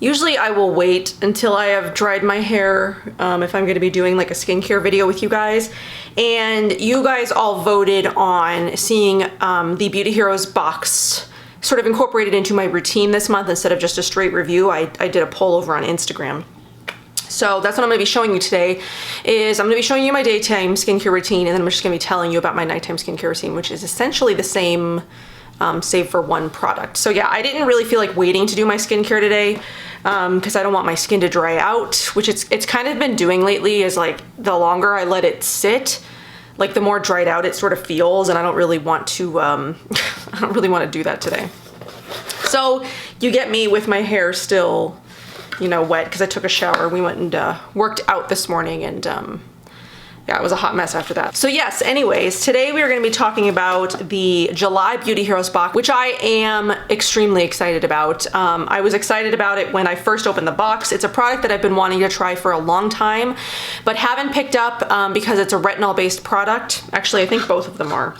Usually I will wait until I have dried my hair if I'm going to be doing like a skincare video with you guys. And you guys all voted on seeing the Beauty Heroes box sort of incorporated into my routine this month instead of just a straight review. I did a poll over on Instagram. So that's what I'm going to be showing you today. Is I'm going to be showing you my daytime skincare routine, and then I'm just going to be telling you about my nighttime skincare routine, which is essentially the same, save for one product. So yeah, I didn't really feel like waiting to do my skincare today because I don't want my skin to dry out, which it's kind of been doing lately. Is like the longer I let it sit, like the more dried out it sort of feels, and I don't really want to I don't really want to do that today. So you get me with my hair still, you know, wet because I took a shower. We went and worked out this morning, and yeah, it was a hot mess after that. So yes, anyways, today we are going to be talking about the July Beauty Heroes box, which I am extremely excited about. I was excited about it when I first opened the box. It's a product that I've been wanting to try for a long time, but haven't picked up because it's a retinol-based product. Actually, I think both of them are.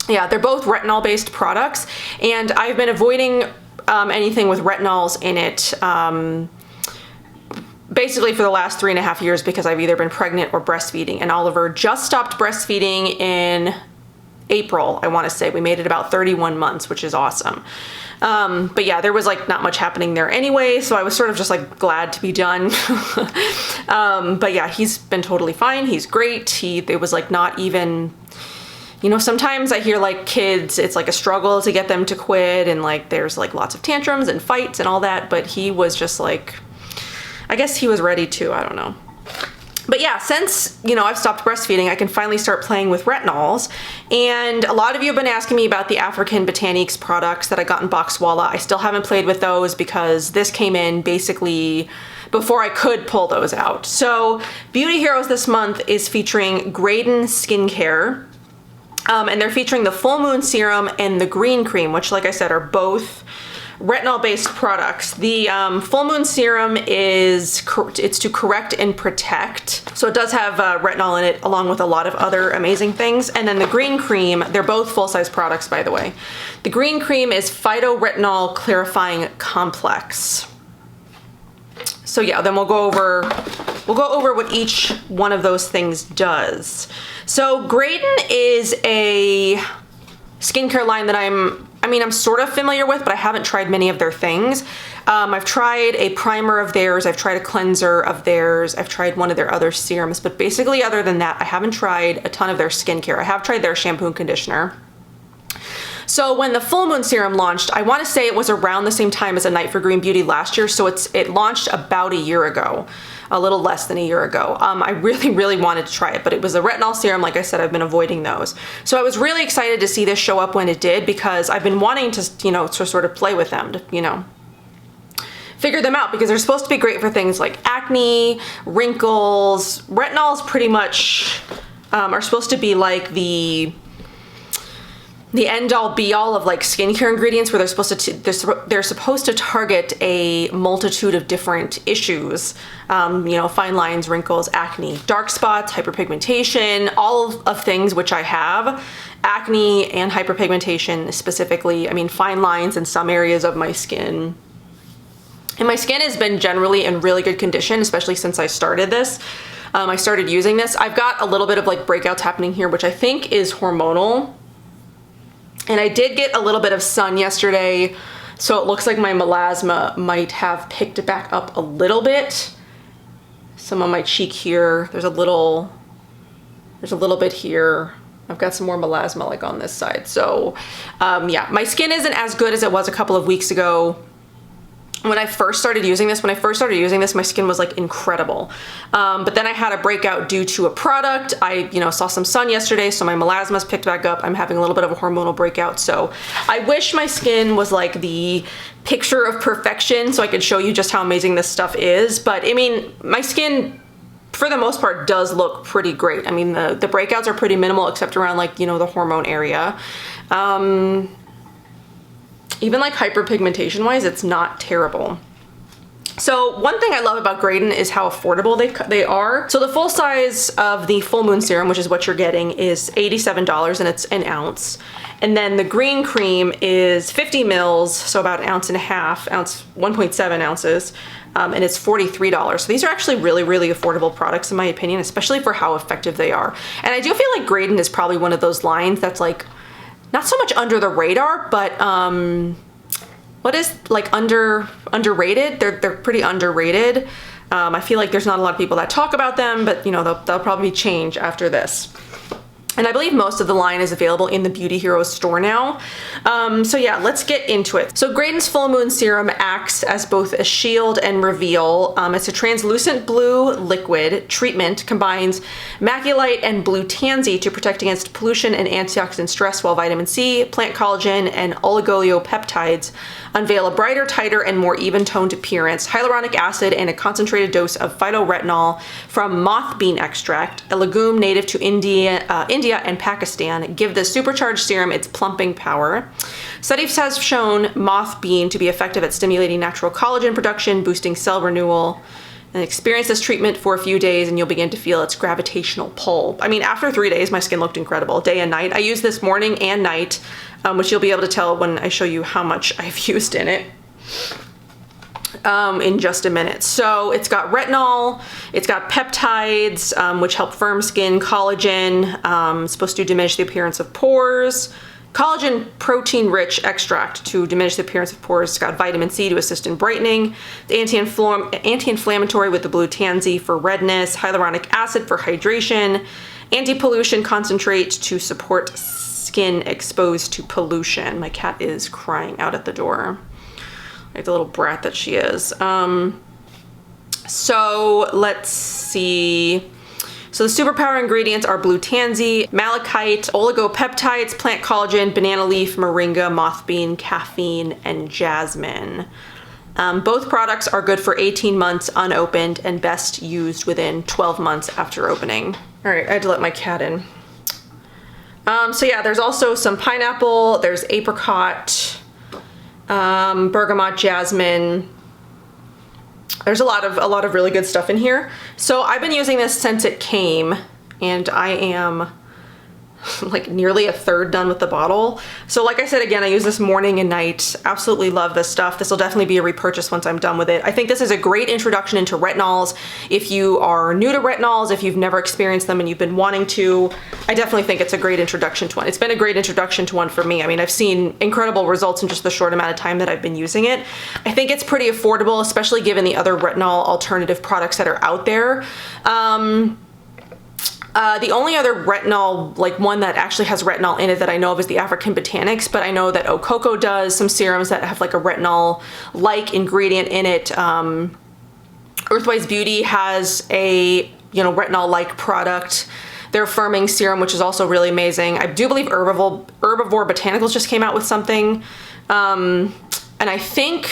Yeah, they're both retinol-based products, and I've been avoiding anything with retinols in it basically for the last 3.5 years because I've either been pregnant or breastfeeding, and Oliver just stopped breastfeeding in April, I want to say. We made it about 31 months, which is awesome. But yeah, there was like not much happening there anyway, so I was sort of just like glad to be done. But yeah, he's been totally fine. He's great. It was like not even, you know, sometimes I hear like kids, it's like a struggle to get them to quit, and like there's like lots of tantrums and fights and all that, but he was just like, I guess he was ready to, I don't know. But yeah, since, you know, I've stopped breastfeeding, I can finally start playing with retinols. And a lot of you have been asking me about the African Botaniques products that I got in Boxwalla. I still haven't played with those because this came in basically before I could pull those out. So Beauty Heroes this month is featuring Graydon Skincare. And they're featuring the Full Moon Serum and the Green Cream, which, like I said, are both retinol-based products. The Full Moon Serum it's to correct and protect. So it does have retinol in it, along with a lot of other amazing things. And then the Green Cream, they're both full-size products, by the way. The Green Cream is Phytoretinol Clarifying Complex. So yeah, then we'll go over what each one of those things does. So Graydon is a skincare line that I'm sort of familiar with, but I haven't tried many of their things. I've tried a primer of theirs, I've tried a cleanser of theirs, I've tried one of their other serums, but basically other than that, I haven't tried a ton of their skincare. I have tried their shampoo and conditioner. So when the Full Moon Serum launched, I want to say it was around the same time as A Night for Green Beauty last year, so it launched about a year ago. A little less than a year ago. I really wanted to try it, but it was a retinol serum. Like I said, I've been avoiding those. So I was really excited to see this show up when it did, because I've been wanting to, you know, to sort of play with them, to, you know, figure them out, because they're supposed to be great for things like acne, wrinkles. Retinols pretty much are supposed to be like the end-all be-all of like skincare ingredients, where they're supposed to target a multitude of different issues, you know, fine lines, wrinkles, acne, dark spots, hyperpigmentation, all of things which I have. Acne and hyperpigmentation specifically, I mean, fine lines in some areas of my skin. And my skin has been generally in really good condition, especially since I started this. I started using this. I've got a little bit of like breakouts happening here, which I think is hormonal. And I did get a little bit of sun yesterday, so it looks like my melasma might have picked it back up a little bit. Some on my cheek here, there's a little bit here. I've got some more melasma like on this side. So yeah, my skin isn't as good as it was a couple of weeks ago. When I first started using this, my skin was like incredible. But then I had a breakout due to a product. I, you know, saw some sun yesterday, so my melasma's picked back up. I'm having a little bit of a hormonal breakout. So I wish my skin was like the picture of perfection so I could show you just how amazing this stuff is. But I mean, my skin, for the most part, does look pretty great. I mean, the breakouts are pretty minimal, except around like, you know, the hormone area. Even like hyperpigmentation wise, it's not terrible. So one thing I love about Graydon is how affordable they are. So the full size of the Full Moon Serum, which is what you're getting, is $87 and it's an ounce. And then the green cream is 50 mils, so about an ounce and a half, 1.7 ounces, and it's $43. So these are actually really, really affordable products in my opinion, especially for how effective they are. And I do feel like Graydon is probably one of those lines that's like, not so much under the radar, but what is like underrated? They're pretty underrated. I feel like there's not a lot of people that talk about them, but you know, they'll probably change after this. And I believe most of the line is available in the Beauty Heroes store now. So yeah, let's get into it. So Graydon's Full Moon Serum acts as both a shield and reveal. It's a translucent blue liquid treatment, combines Maculite and blue tansy to protect against pollution and antioxidant stress, while vitamin C, plant collagen, and oligonucleotides unveil a brighter, tighter, and more even-toned appearance. Hyaluronic acid and a concentrated dose of phytoretinol from moth bean extract, a legume native to India and Pakistan, give the supercharged serum its plumping power. Studies have shown moth bean to be effective at stimulating natural collagen production, boosting cell renewal. And experience this treatment for a few days and you'll begin to feel its gravitational pull. I mean, after 3 days, my skin looked incredible, day and night. I use this morning and night, which you'll be able to tell when I show you how much I've used in it in just a minute. So it's got retinol, it's got peptides, which help firm skin, collagen, supposed to diminish the appearance of pores, collagen protein-rich extract to diminish the appearance of pores. It's got vitamin C to assist in brightening, the anti-inflammatory with the blue tansy for redness, hyaluronic acid for hydration, anti-pollution concentrate to support skin exposed to pollution. My cat is crying out at the door, like the little brat that she is. So let's see. So the superpower ingredients are blue tansy, malachite, oligopeptides, plant collagen, banana leaf, moringa, moth bean, caffeine, and jasmine. Both products are good for 18 months unopened and best used within 12 months after opening. All right, I had to let my cat in. So yeah, there's also some pineapple, there's apricot, bergamot, jasmine. There's a lot of really good stuff in here. So I've been using this since it came and I am like nearly a third done with the bottle. So like I said, again, I use this morning and night. Absolutely love this stuff. This will definitely be a repurchase once I'm done with it. I think this is a great introduction into retinols. If you are new to retinols, if you've never experienced them and you've been wanting to, I definitely think it's a great introduction to one. It's been a great introduction to one for me. I mean, I've seen incredible results in just the short amount of time that I've been using it. I think it's pretty affordable, especially given the other retinol alternative products that are out there. The only other retinol, like one that actually has retinol in it that I know of, is the African Botanics, but I know that Okoko does some serums that have like a retinol-like ingredient in it. Earthwise Beauty has a, retinol-like product. Their firming serum, which is also really amazing. I do believe Herbivore Botanicals just came out with something. And I think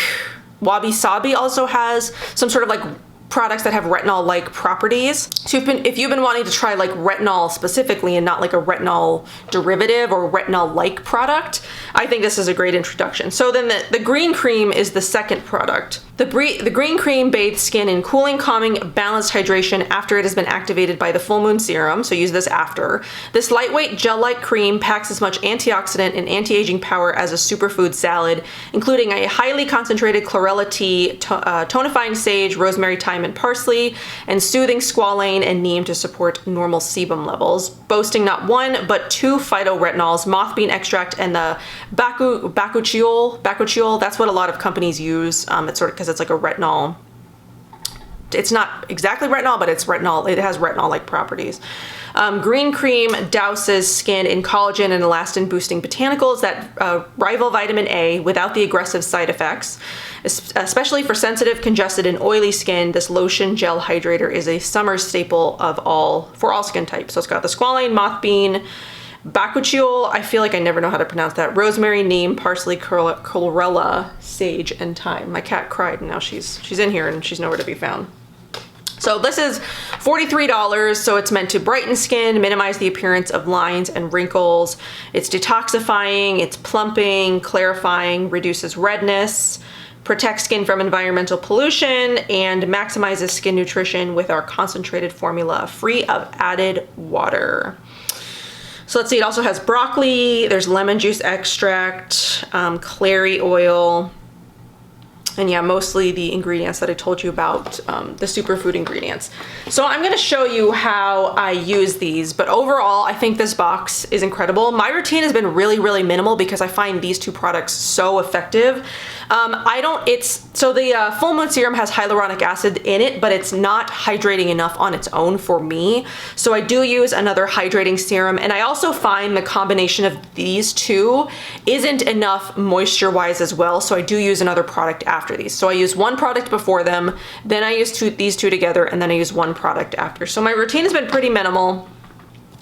Wabi Sabi also has some sort of like products that have retinol-like properties. So if you've been wanting to try like retinol specifically and not like a retinol derivative or retinol-like product, I think this is a great introduction. So then the green cream is the second product. The green cream bathes skin in cooling, calming, balanced hydration after it has been activated by the Full Moon Serum, so use this after. This lightweight gel-like cream packs as much antioxidant and anti-aging power as a superfood salad, including a highly concentrated chlorella tea, tonifying sage, rosemary, thyme, and parsley, and soothing squalane and neem to support normal sebum levels, boasting not one but 2 phytoretinols, moth bean extract, and the bakuchiol. That's what a lot of companies use. It's sort of because it's like a retinol. It's not exactly retinol, but it's retinol. It has retinol-like properties. Green cream douses skin in collagen and elastin boosting botanicals that rival vitamin A without the aggressive side effects. Especially for sensitive, congested, and oily skin, this Lotion Gel Hydrator is a summer staple for all skin types. So it's got the squalane, moth bean, bakuchiol, I feel like I never know how to pronounce that, rosemary, neem, parsley, chlorella, sage, and thyme. My cat cried and now she's in here and she's nowhere to be found. So this is $43, so it's meant to brighten skin, minimize the appearance of lines and wrinkles. It's detoxifying, it's plumping, clarifying, reduces redness, protects skin from environmental pollution, and maximizes skin nutrition with our concentrated formula free of added water. So let's see, it also has broccoli, there's lemon juice extract, clary oil, and yeah, mostly the ingredients that I told you about, the superfood ingredients. So I'm gonna show you how I use these, but overall, I think this box is incredible. My routine has been really, really minimal because I find these two products so effective. So the Full Moon Serum has hyaluronic acid in it, but it's not hydrating enough on its own for me. So I do use another hydrating serum, and I also find the combination of these two isn't enough moisture-wise as well, so I do use another product after these. So I use one product before them, then I use these two together, and then I use one product after. So my routine has been pretty minimal.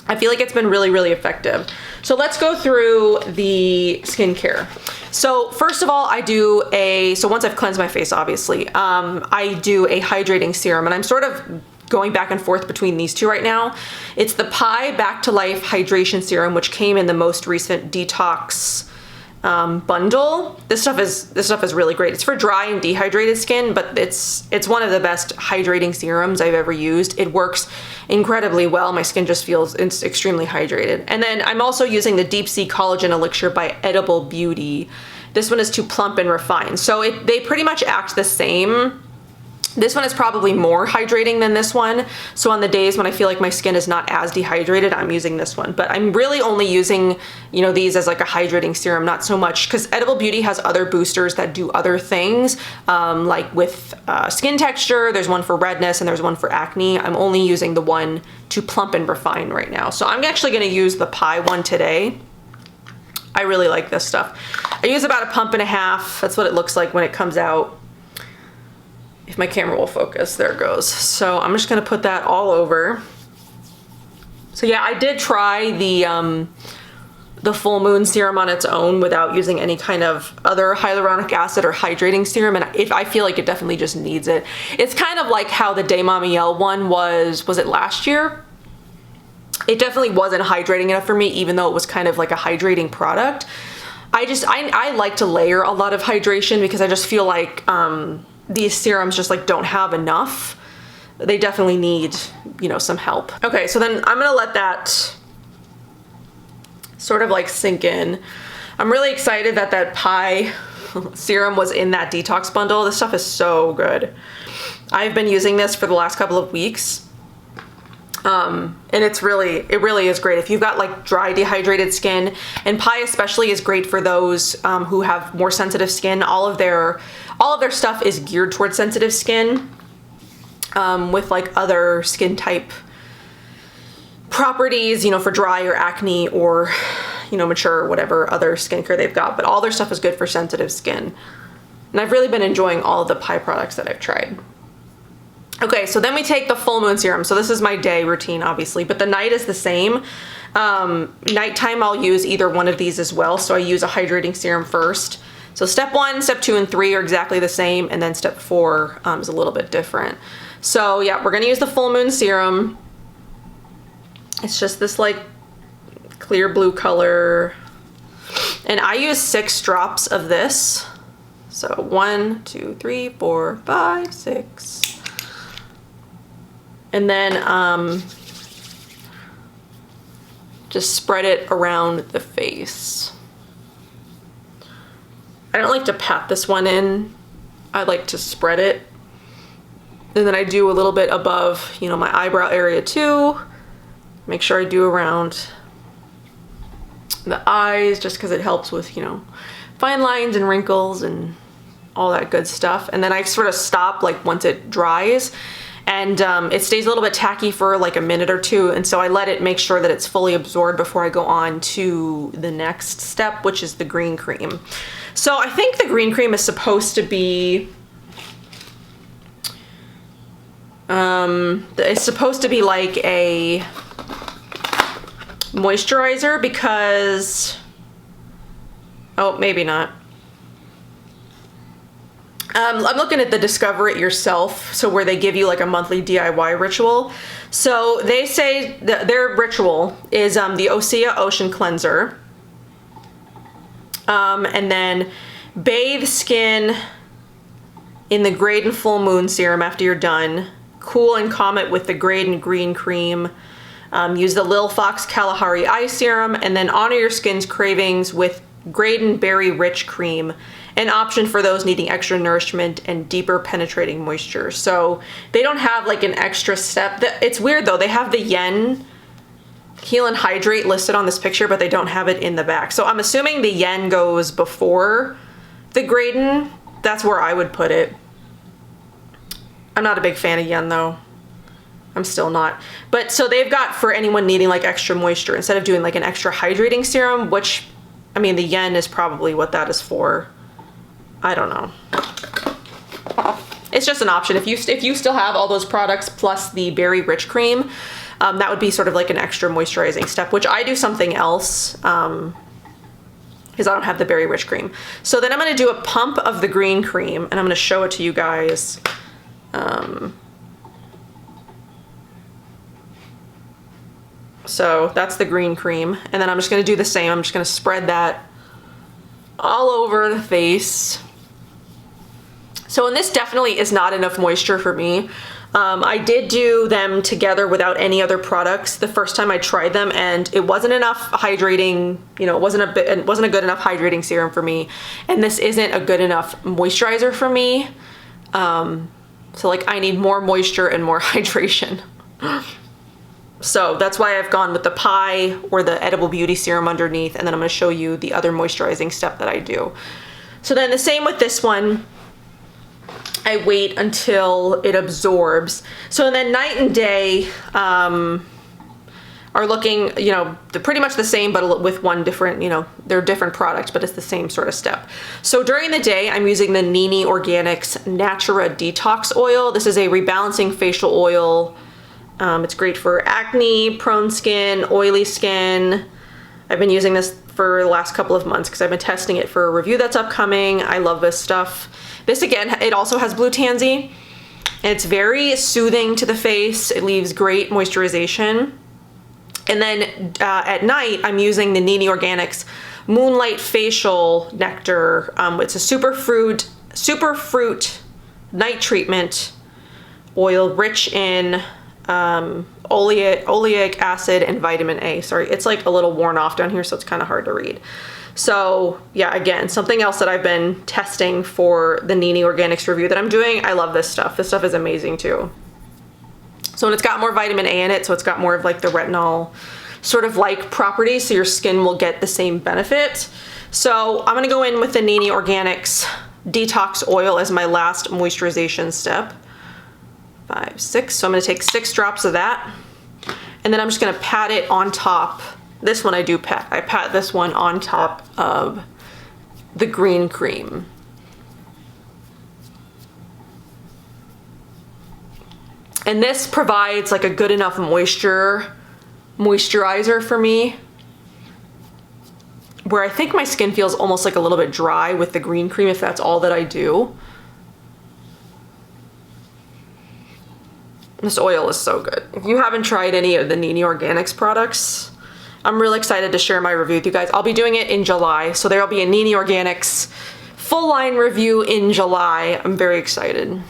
I feel like it's been really, really effective. So let's go through the skincare. So first of all, so once I've cleansed my face, obviously, I do a hydrating serum, and I'm sort of going back and forth between these two right now. It's the Pi Back to Life Hydration Serum, which came in the most recent Detox bundle. This stuff is really great. It's for dry and dehydrated skin, but it's one of the best hydrating serums I've ever used. It works incredibly well. My skin just feels extremely hydrated. And then I'm also using the Deep Sea Collagen Elixir by Edible Beauty. This one is to plump and refine. So they pretty much act the same. This one is probably more hydrating than this one. So on the days when I feel like my skin is not as dehydrated, I'm using this one. But I'm really only using, these as like a hydrating serum, not so much, because Edible Beauty has other boosters that do other things, like with skin texture. There's one for redness and there's one for acne. I'm only using the one to plump and refine right now. So I'm actually gonna use the Pi one today. I really like this stuff. I use about 1.5 pumps. That's what it looks like when it comes out. If my camera will focus, there it goes. So I'm just gonna put that all over. So yeah, I did try the Full Moon Serum on its own without using any kind of other hyaluronic acid or hydrating serum, and I feel like it definitely just needs it. It's kind of like how the Day Mamielle one was it last year? It definitely wasn't hydrating enough for me, even though it was kind of like a hydrating product. I like to layer a lot of hydration because I just feel like these serums just like don't have enough. They definitely need, some help. Okay, so then I'm gonna let that sort of like sink in. I'm really excited that Pi serum was in that detox bundle. This stuff is so good. I've been using this for the last couple of weeks. And it really is great if you've got like dry, dehydrated skin, and Pi especially is great for those who have more sensitive skin. All of their stuff is geared towards sensitive skin, with like other skin type properties, for dry or acne or, mature or whatever other skincare they've got. But all their stuff is good for sensitive skin. And I've really been enjoying all of the Pi products that I've tried. Okay, so then we take the Full Moon Serum. So this is my day routine, obviously, but the night is the same. Nighttime, I'll use either one of these as well. So I use a hydrating serum first. So step 1, step 2, and 3 are exactly the same, and then step 4 is a little bit different. So yeah, we're gonna use the Full Moon Serum. It's just this like clear blue color. And I use 6 drops of this. So 1, 2, 3, 4, 5, 6. And then just spread it around the face. I don't like to pat this one in. I like to spread it. And then I do a little bit above, my eyebrow area too. Make sure I do around the eyes, just because it helps with, fine lines and wrinkles and all that good stuff. And then I sort of stop like once it dries. And it stays a little bit tacky for like a minute or two, and so I let it make sure that it's fully absorbed before I go on to the next step, which is the green cream. So I think the green cream is supposed to be it's supposed to be like a moisturizer, because maybe not. I'm looking at the Discover It Yourself, so where they give you like a monthly DIY ritual. So they say that their ritual is the Osea Ocean Cleanser, and then bathe skin in the Graydon Full Moon Serum after you're done. Cool and calm it with the Graydon Green Cream. Use the Lil Fox Kalahari Eye Serum, and then honor your skin's cravings with Graydon Berry Rich Cream, an option for those needing extra nourishment and deeper penetrating moisture. So they don't have like an extra step. It's weird though, they have the Yen Heal and Hydrate listed on this picture, but they don't have it in the back. So I'm assuming the Yen goes before the Graydon. That's where I would put it. I'm not a big fan of Yen though. I'm still not. But so they've got for anyone needing like extra moisture, instead of doing like an extra hydrating serum, which, I mean, the Yen is probably what that is for. I don't know. It's just an option. If you still have all those products plus the Berry Rich Cream, that would be sort of like an extra moisturizing step, which I do something else because I don't have the Berry Rich Cream. So then I'm going to do a pump of the green cream, and I'm going to show it to you guys. So that's the green cream, and then I'm just going to do the same. I'm just going to spread that all over the face. So, and this definitely is not enough moisture for me. I did do them together without any other products the first time I tried them, and it wasn't enough hydrating, you know, it wasn't a good enough hydrating serum for me, and this isn't a good enough moisturizer for me. So like I need more moisture and more hydration. So that's why I've gone with the pie or the Edible Beauty Serum underneath, and then I'm going to show you the other moisturizing step that I do. So then the same with this one. I wait until it absorbs. So then night and day are looking, you know, they're pretty much the same, but with one different, you know, they're different products, but it's the same sort of step. So during the day, I'm using the Nene Organics Natura Detox Oil. This is a rebalancing facial oil. It's great for acne, prone skin, oily skin. I've been using this for the last couple of months because I've been testing it for a review that's upcoming. I love this stuff. This again, it also has blue tansy. It's very soothing to the face. It leaves great moisturization. And then at night, I'm using the Nene Organics Moonlight Facial Nectar. It's a superfruit night treatment oil rich in oleic acid and vitamin A. Sorry, it's like a little worn off down here, so it's kind of hard to read. So yeah, again, something else that I've been testing for the Nene Organics review that I'm doing. I love this stuff. This stuff is amazing too. So, and it's got more vitamin A in it, so it's got more of like the retinol sort of like properties, so your skin will get the same benefit. So I'm gonna go in with the Nene Organics Detox Oil as my last moisturization step. 5, 6, so I'm gonna take 6 drops of that, and then I'm just gonna pat it on top. This one I do pat. I pat this one on top of the green cream. And this provides like a good enough moisturizer for me, where I think my skin feels almost like a little bit dry with the green cream if that's all that I do. This oil is so good. If you haven't tried any of the Nene Organics products, I'm really excited to share my review with you guys. I'll be doing it in July, so there'll be a Nene Organics full line review in July. I'm very excited.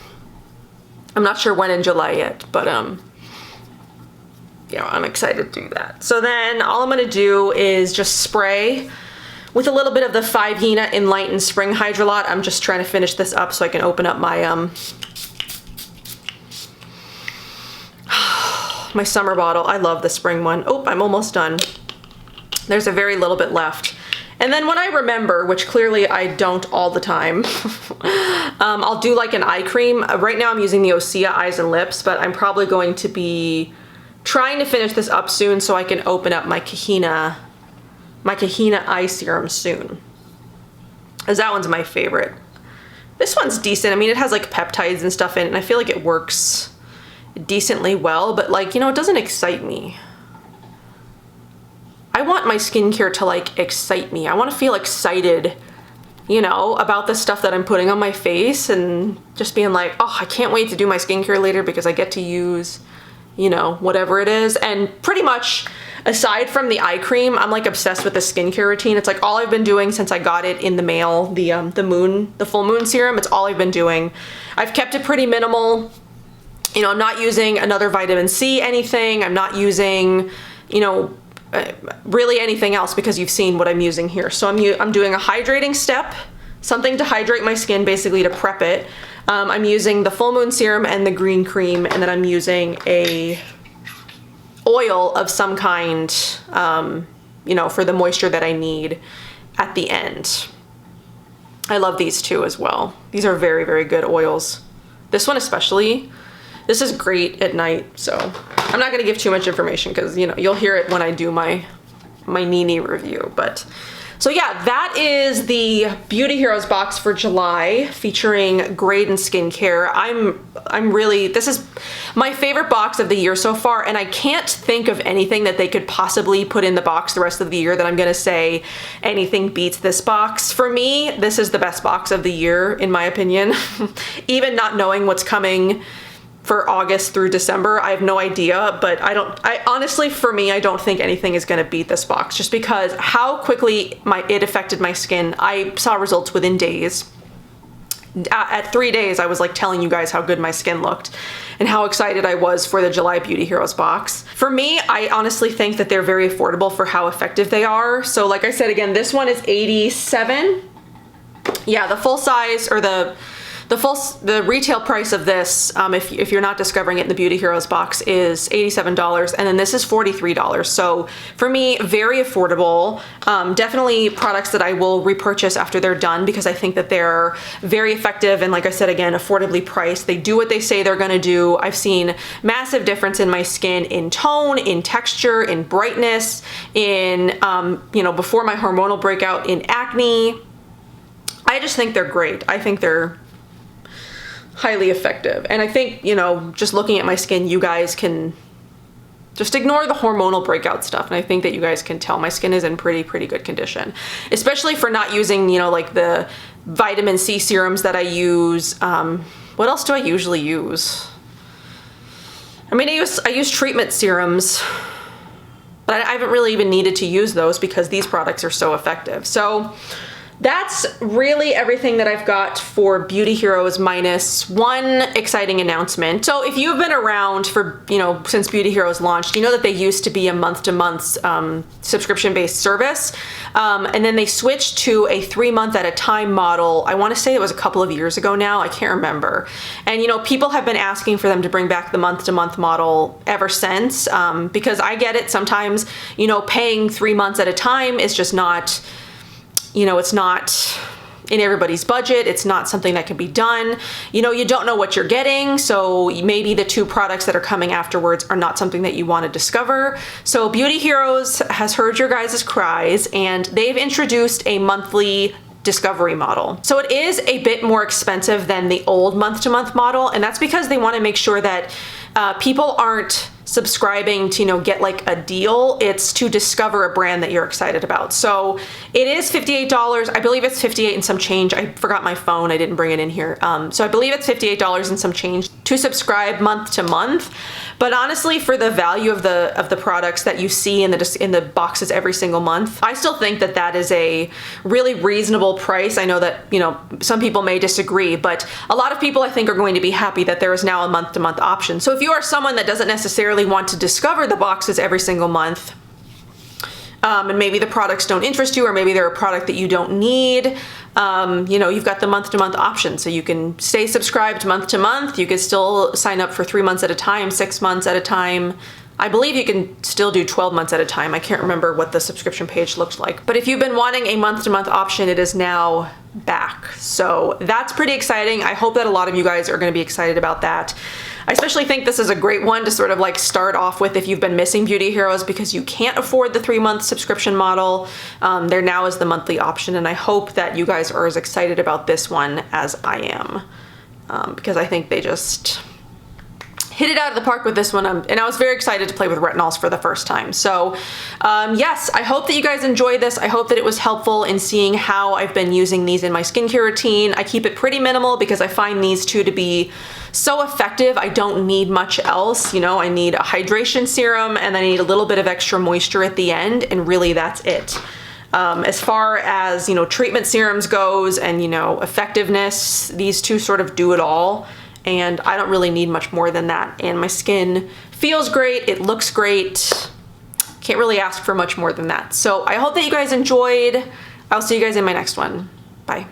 I'm not sure when in July yet, but yeah, I'm excited to do that. So then all I'm gonna do is just spray with a little bit of the 5 Hina Enlightened Spring Hydrolot. I'm just trying to finish this up so I can open up my my summer bottle. I love the spring one. Oh, I'm almost done. There's a very little bit left. And then when I remember, which clearly I don't all the time, I'll do like an eye cream. Right now I'm using the Osea Eyes and Lips, but I'm probably going to be trying to finish this up soon so I can open up my Kahina eye serum soon. Because that one's my favorite. This one's decent. I mean, it has like peptides and stuff in it, and I feel like it works decently well, but like, you know, it doesn't excite me. I want my skincare to like excite me. I want to feel excited, you know, about the stuff that I'm putting on my face, and just being like, oh, I can't wait to do my skincare later because I get to use, you know, whatever it is. And pretty much aside from the eye cream, I'm like obsessed with the skincare routine. It's like all I've been doing since I got it in the mail, the full moon serum. It's all I've been doing. I've kept it pretty minimal. You know, I'm not using another vitamin C anything. I'm not using, you know, really anything else, because you've seen what I'm using here. So I'm doing a hydrating step, something to hydrate my skin, basically to prep it. I'm using the full moon serum and the green cream, and then I'm using a oil of some kind, you know, for the moisture that I need at the end. I love these two as well. These are very, very good oils. This one especially. This is great at night, so I'm not gonna give too much information because, you know, you'll hear it when I do my Nene review. But so yeah, that is the Beauty Heroes box for July featuring Graydon skincare. I'm really, this is my favorite box of the year so far, and I can't think of anything that they could possibly put in the box the rest of the year that I'm gonna say anything beats this box. For me, this is the best box of the year, in my opinion. Even not knowing what's coming for August through December, I have no idea, but I honestly, for me, I don't think anything is gonna beat this box, just because how quickly it affected my skin. I saw results within days. At 3 days, I was like telling you guys how good my skin looked and how excited I was for the July Beauty Heroes box. For me, I honestly think that they're very affordable for how effective they are. So like I said, again, this one is $87. Yeah, the full size, or the retail price of this, if you're not discovering it in the Beauty Heroes box, is $87, and then this is $43. So for me, very affordable. Definitely products that I will repurchase after they're done, because I think that they're very effective, and like I said, again, affordably priced. They do what they say they're gonna do. I've seen massive difference in my skin, in tone, in texture, in brightness, in, you know, before my hormonal breakout, in acne. I just think they're great. I think they're highly effective. And I think, you know, just looking at my skin, you guys can just ignore the hormonal breakout stuff. And I think that you guys can tell my skin is in pretty good condition, especially for not using, you know, like the vitamin C serums that I use. What else do I usually use? I mean, I use treatment serums, but I haven't really even needed to use those because these products are so effective. So that's really everything that I've got for Beauty Heroes, minus one exciting announcement. So if you've been around for, you know, since Beauty Heroes launched, you know that they used to be a month-to-month subscription-based service. And then they switched to a 3-month at a time model. I want to say it was a couple of years ago now. I can't remember. And, you know, people have been asking for them to bring back the month-to-month model ever since, because I get it. Sometimes, you know, paying 3 months at a time is just not, you know, it's not in everybody's budget. It's not something that can be done. You know, you don't know what you're getting, so maybe the 2 products that are coming afterwards are not something that you want to discover. So Beauty Heroes has heard your guys' cries, and they've introduced a monthly discovery model. So it is a bit more expensive than the old month-to-month model, and that's because they want to make sure that people aren't subscribing to, you know, get like a deal. It's to discover a brand that you're excited about. So it is $58. I believe it's $58 and some change. I forgot my phone. I didn't bring it in here. So I believe it's $58 and some change to subscribe month to month. But honestly, for the value of the products that you see in the boxes every single month, I still think that that is a really reasonable price. I know that, you know, some people may disagree, but a lot of people I think are going to be happy that there is now a month-to-month option. So if you are someone that doesn't necessarily want to discover the boxes every single month, and maybe the products don't interest you, or maybe they're a product that you don't need, you know, you've got the month-to-month option. So you can stay subscribed month to month. You can still sign up for 3 months at a time, 6 months at a time. I believe you can still do 12 months at a time. I can't remember what the subscription page looks like. But if you've been wanting a month-to-month option, it is now back. So that's pretty exciting. I hope that a lot of you guys are going to be excited about that. I especially think this is a great one to sort of like start off with if you've been missing Beauty Heroes because you can't afford the 3-month subscription model. There now is the monthly option, and I hope that you guys are as excited about this one as I am, because I think they just hit it out of the park with this one, and I was very excited to play with retinols for the first time. So yes, I hope that you guys enjoyed this. I hope that it was helpful in seeing how I've been using these in my skincare routine. I keep it pretty minimal because I find these two to be so effective. I don't need much else. You know, I need a hydration serum and I need a little bit of extra moisture at the end, and really that's it. As far as, you know, treatment serums goes and, you know, effectiveness, these two sort of do it all. And I don't really need much more than that. And my skin feels great. It looks great. Can't really ask for much more than that. So I hope that you guys enjoyed. I'll see you guys in my next one.